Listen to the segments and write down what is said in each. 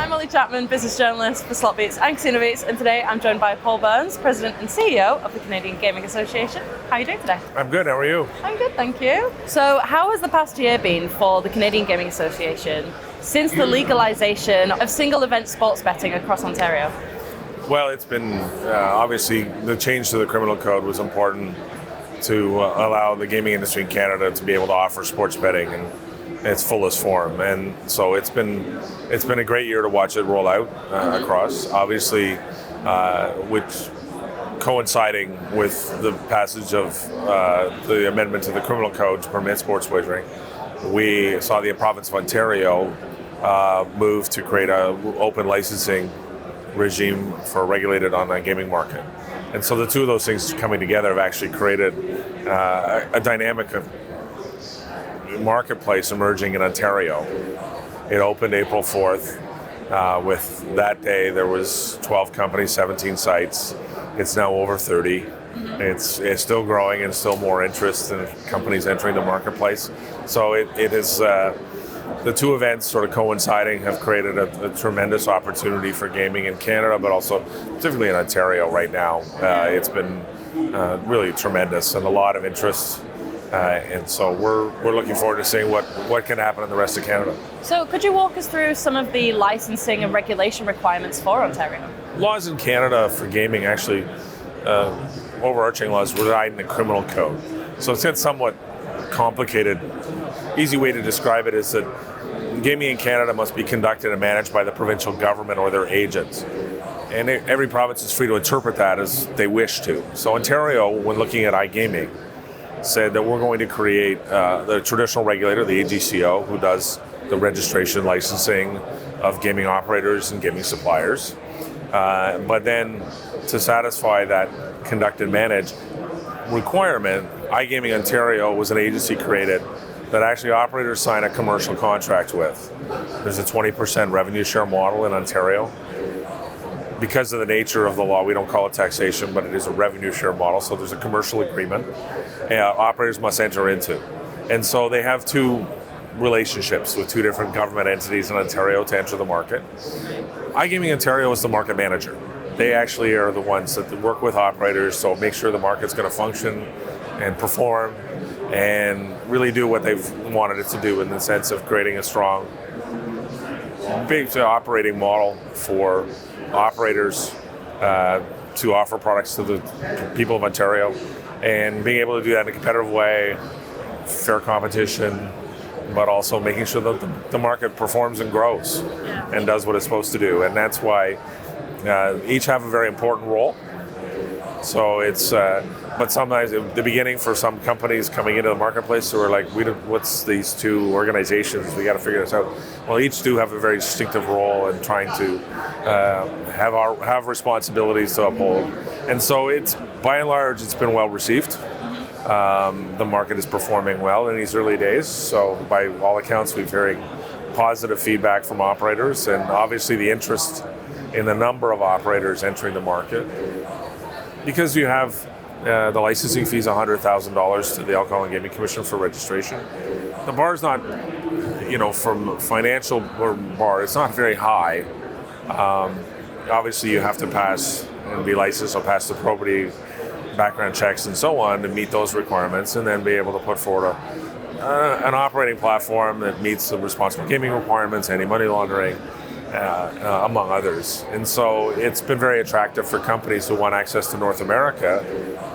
I'm Molly Chapman, business journalist for Slotbeats and CasinoBeats, and today I'm joined by Paul Burns, President and CEO of the Canadian Gaming Association. How are you doing today? I'm good, how are you? I'm good, thank you. So how has the past year been for the Canadian Gaming Association since the legalisation of single event sports betting across Ontario? Well, it's been, obviously, the change to the criminal code was important to allow the gaming industry in Canada to be able to offer sports betting in its fullest form. And so it's been a great year to watch it roll out across. Obviously, which coinciding with the passage of the amendment to the criminal code to permit sports wagering, we saw the province of Ontario move to create an open licensing regime for a regulated online gaming market. And so the two of those things coming together have actually created a dynamic marketplace emerging in Ontario. It opened April 4th. With that day, there was 12 companies, 17 sites. It's now over 30. It's still growing and still more interest in companies entering the marketplace. So it is, the two events sort of coinciding have created a tremendous opportunity for gaming in Canada, but also particularly in Ontario right now. It's been really tremendous and a lot of interest. And so we're looking forward to seeing what can happen in the rest of Canada. So could you walk us through some of the licensing and regulation requirements for Ontario? Laws in Canada for gaming actually, overarching laws reside in the criminal code. So it's got somewhat complicated. Easy way to describe it is that gaming in Canada must be conducted and managed by the provincial government or their agents. And every province is free to interpret that as they wish to. So Ontario, when looking at iGaming, said that we're going to create the traditional regulator, the AGCO, who does the registration licensing of gaming operators and gaming suppliers. But then to satisfy that conduct and manage requirement, iGaming Ontario was an agency created that actually operators sign a commercial contract with. There's a 20% revenue share model in Ontario. Because of the nature of the law, we don't call it taxation, but it is a revenue share model, so there's a commercial agreement operators must enter into. And so they have two relationships with two different government entities in Ontario to enter the market. iGaming Ontario is the market manager. They actually are the ones that work with operators, so make sure the market's going to function and perform and really do what they've wanted it to do in the sense of creating a strong, big operating model for operators to offer products to the people of Ontario, and being able to do that in a competitive way, fair competition, but also making sure that the market performs and grows and does what it's supposed to do. And that's why each have a very important role. So it's, but sometimes at the beginning for some companies coming into the marketplace who are like, what's these two organizations? We got to figure this out. Well, each do have a very distinctive role in trying to have responsibilities to uphold. And so it's, by and large, it's been well received. The market is performing well in these early days. So by all accounts, we've very positive feedback from operators, and obviously the interest in the number of operators entering the market. Because you have the licensing fee is $100,000 to the Alcohol and Gaming Commission for registration. The bar is not, from financial bar, it's not very high. Obviously, you have to pass and be licensed, or pass the probity background checks and so on to meet those requirements, and then be able to put forward an operating platform that meets the responsible gaming requirements, anti-money laundering, among others. And so it's been very attractive for companies who want access to North America,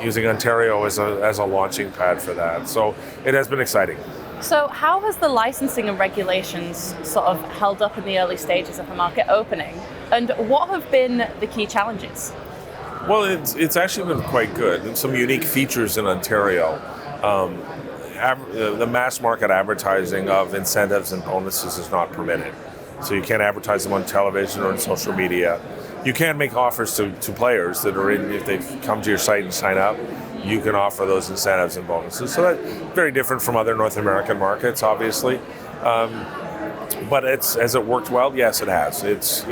using Ontario as a launching pad for that. So it has been exciting. So how has the licensing and regulations sort of held up in the early stages of the market opening? And what have been the key challenges? Well, it's actually been quite good. And some unique features in Ontario. The mass market advertising of incentives and bonuses is not permitted. So you can't advertise them on television or in social media. You can make offers to players that are in, if they come to your site and sign up, you can offer those incentives and bonuses. So that's very different from other North American markets, obviously. But has it worked well? Yes, it has. It's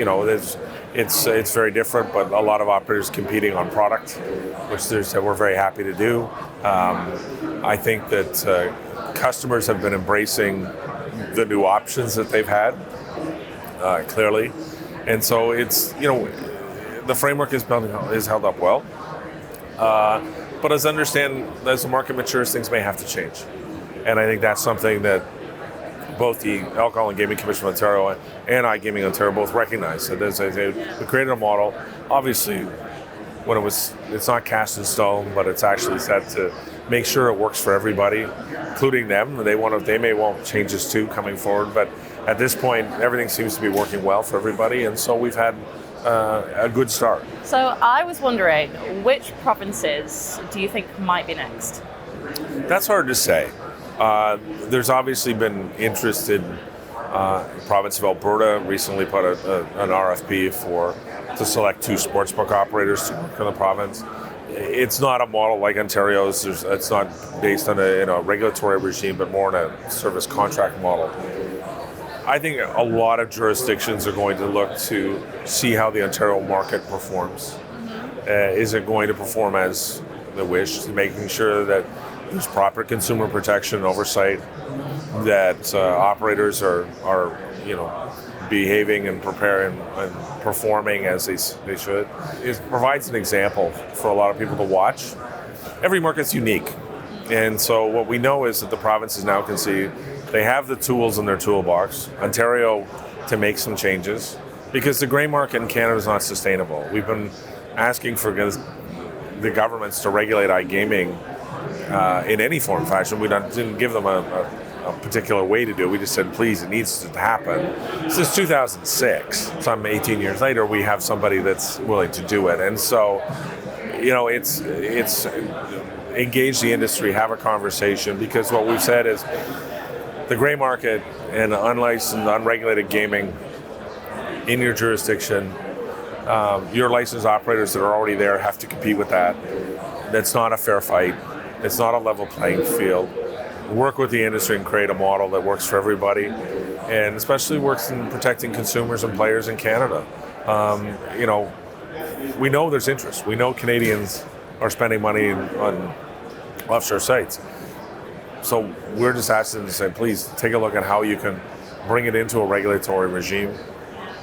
very different, but a lot of operators competing on product, which we're very happy to do. I think that customers have been embracing the new options that they've had, clearly. And so it's, the framework is held up well. But as the market matures, things may have to change. And I think that's something that both the Alcohol and Gaming Commission of Ontario and iGaming Ontario both recognize. That as we created a model, obviously, it's not cast in stone, but it's actually set to make sure it works for everybody, including them. They may want changes too coming forward, but at this point, everything seems to be working well for everybody, and so we've had a good start. So I was wondering, which provinces do you think might be next? That's hard to say. There's obviously been interest in the province of Alberta recently put an RFP to select 2 sportsbook operators to work in the province. It's not a model like Ontario's. It's not based on a regulatory regime, but more on a service contract model. I think a lot of jurisdictions are going to look to see how the Ontario market performs. Is it going to perform as they wish, making sure that there's proper consumer protection and oversight, that operators are behaving and preparing and performing as they should. It provides an example for a lot of people to watch. Every market's unique. And so what we know is that the provinces now can see they have the tools in their toolbox, Ontario, to make some changes, because the grey market in Canada is not sustainable. We've been asking for the governments to regulate iGaming in any form or fashion. We didn't give them a particular way to do it. We just said, please, it needs to happen. Since 2006, some 18 years later, we have somebody that's willing to do it. And so, it's engage the industry, have a conversation, because what we've said is the gray market and unlicensed, unregulated gaming in your jurisdiction, your licensed operators that are already there have to compete with that. That's not a fair fight. It's not a level playing field. Work with the industry and create a model that works for everybody, and especially works in protecting consumers and players in Canada. We know there's interest. We know Canadians are spending money on offshore sites. So we're just asking them to say, please take a look at how you can bring it into a regulatory regime,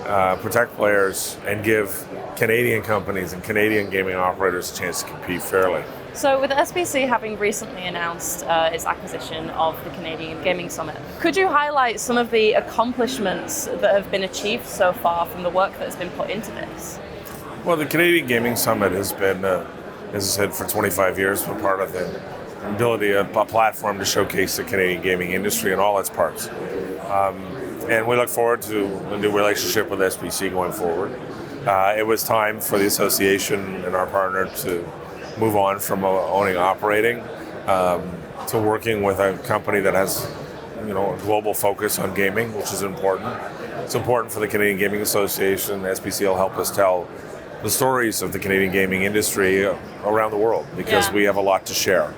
protect players, and give Canadian companies and Canadian gaming operators a chance to compete fairly. So with SBC having recently announced its acquisition of the Canadian Gaming Summit, could you highlight some of the accomplishments that have been achieved so far from the work that has been put into this? Well, the Canadian Gaming Summit has been, as I said, for 25 years, we're part of the ability, a platform to showcase the Canadian gaming industry in all its parts. And we look forward to a new relationship with SBC going forward. It was time for the association and our partner to move on from owning operating to working with a company that has a global focus on gaming, which is important. It's important for the Canadian Gaming Association. SBC will help us tell the stories of the Canadian gaming industry around the world, because we have a lot to share.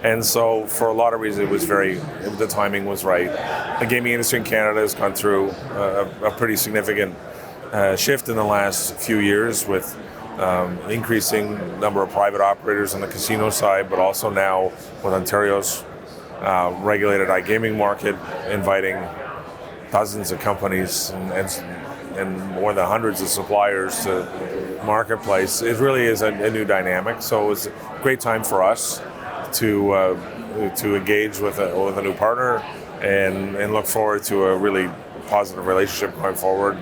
And so for a lot of reasons, the timing was right. The gaming industry in Canada has gone through a pretty significant shift in the last few years, with increasing number of private operators on the casino side, but also now with Ontario's regulated iGaming market inviting dozens of companies and more than hundreds of suppliers to marketplace. It really is a new dynamic. So it was a great time for us to engage with a new partner and look forward to a really positive relationship going forward.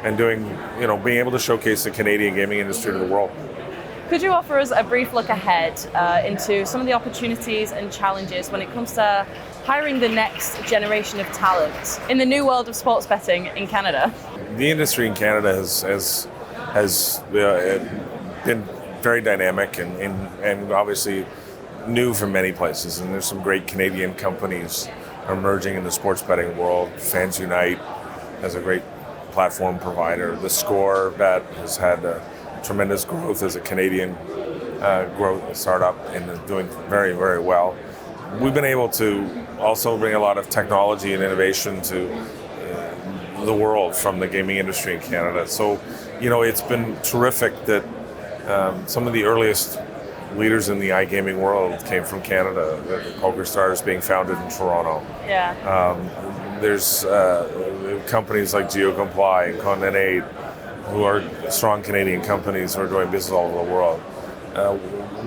And being able to showcase the Canadian gaming industry to the world. Could you offer us a brief look ahead into some of the opportunities and challenges when it comes to hiring the next generation of talent in the new world of sports betting in Canada? The industry in Canada has been very dynamic and obviously new from many places. And there's some great Canadian companies emerging in the sports betting world. Fans Unite has a great platform provider. The Score Bet has had tremendous growth as a Canadian growth startup and doing very, very well. We've been able to also bring a lot of technology and innovation to the world from the gaming industry in Canada. So, it's been terrific that some of the earliest leaders in the iGaming world came from Canada. The Poker Stars being founded in Toronto. Yeah. There's companies like GeoComply and Condon 8 who are strong Canadian companies who are doing business all over the world.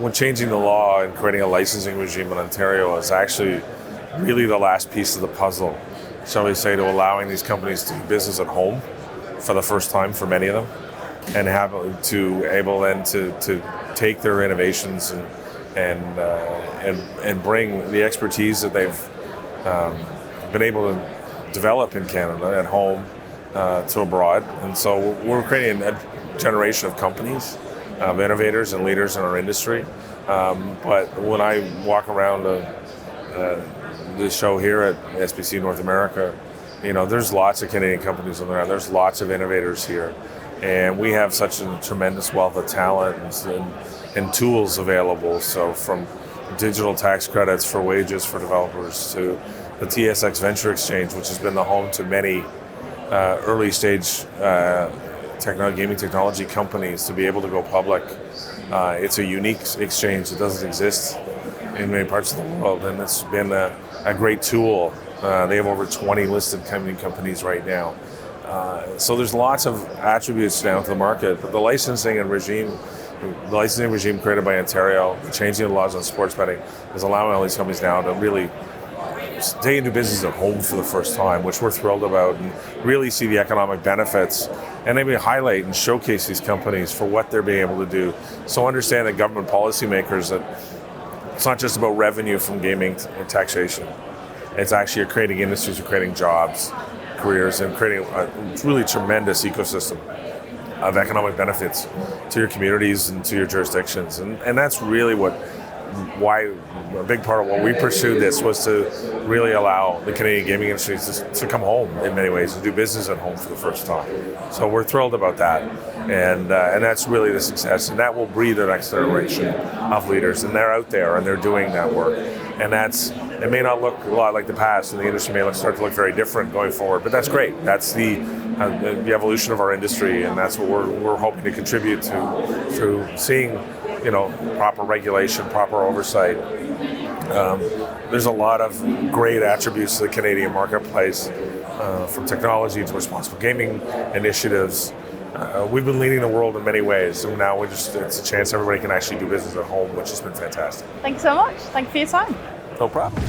When changing the law and creating a licensing regime in Ontario is actually really the last piece of the puzzle, shall we say, to allowing these companies to do business at home for the first time for many of them, and have to able then to take their innovations and bring the expertise that they've been able to develop in Canada at home to abroad. And so we're creating a generation of companies, of innovators and leaders in our industry. But when I walk around the show here at SBC North America, there's lots of Canadian companies on there. There's lots of innovators here. And we have such a tremendous wealth of talent and tools available. So from digital tax credits for wages for developers to the TSX Venture Exchange, which has been the home to many early stage gaming technology companies to be able to go public. It's a unique exchange that doesn't exist in many parts of the world, and it's been a great tool. They have over 20 listed companies right now. So there's lots of attributes now to the market, but the licensing regime created by Ontario, changing the laws on sports betting, is allowing all these companies now to really stay into business at home for the first time, which we're thrilled about, and really see the economic benefits, and maybe highlight and showcase these companies for what they're being able to do. So understand that government policymakers, that it's not just about revenue from gaming and taxation. It's actually you're creating industries, you're creating jobs, careers, and creating a really tremendous ecosystem of economic benefits to your communities and to your jurisdictions. And that's really why a big part of what we pursued this was to really allow the Canadian gaming industry to come home in many ways, to do business at home for the first time. So we're thrilled about that, and that's really the success, and that will breed the next generation of leaders, and they're out there and they're doing that work. And it may not look a lot like the past, and the industry may start to look very different going forward, but that's great. That's the evolution of our industry, and that's what we're hoping to contribute to through seeing proper regulation, proper oversight. There's a lot of great attributes to the Canadian marketplace, from technology to responsible gaming initiatives. We've been leading the world in many ways, and now it's a chance everybody can actually do business at home, which has been fantastic. Thank you so much. Thank you for your time. No problem.